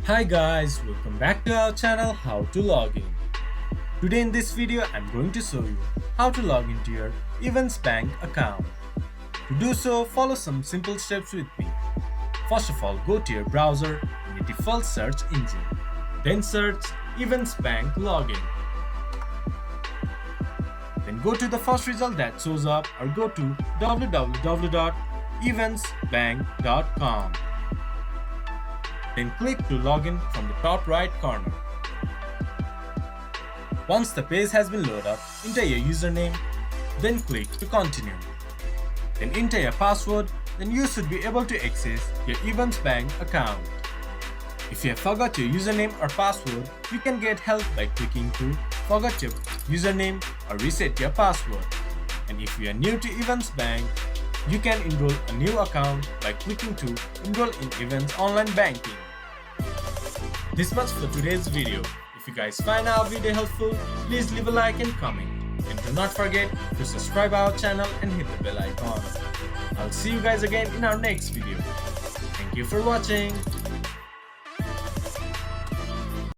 Hi guys, welcome back to our channel How to Log In. Today in this video I'm going to show you how to log into your Evans Bank account. To do so, follow some simple steps with me. First of all, go to your browser in the default search engine. Then search Evans Bank Login. Then go to the first result that shows up or go to www.evansbank.com. Then click to login from the top right corner. Once the page has been loaded up, enter your username, then click to continue. Then enter your password, then you should be able to access your Evans Bank account. If you have forgot your username or password, you can get help by clicking to forgot your username or reset your password. And if you are new to Evans Bank, you can enroll a new account by clicking to enroll in Evans Online Banking. This much for today's video. If you guys find our video helpful, please leave a like and comment. And do not forget to subscribe our channel and hit the bell icon. I'll see you guys again in our next video. Thank you for watching.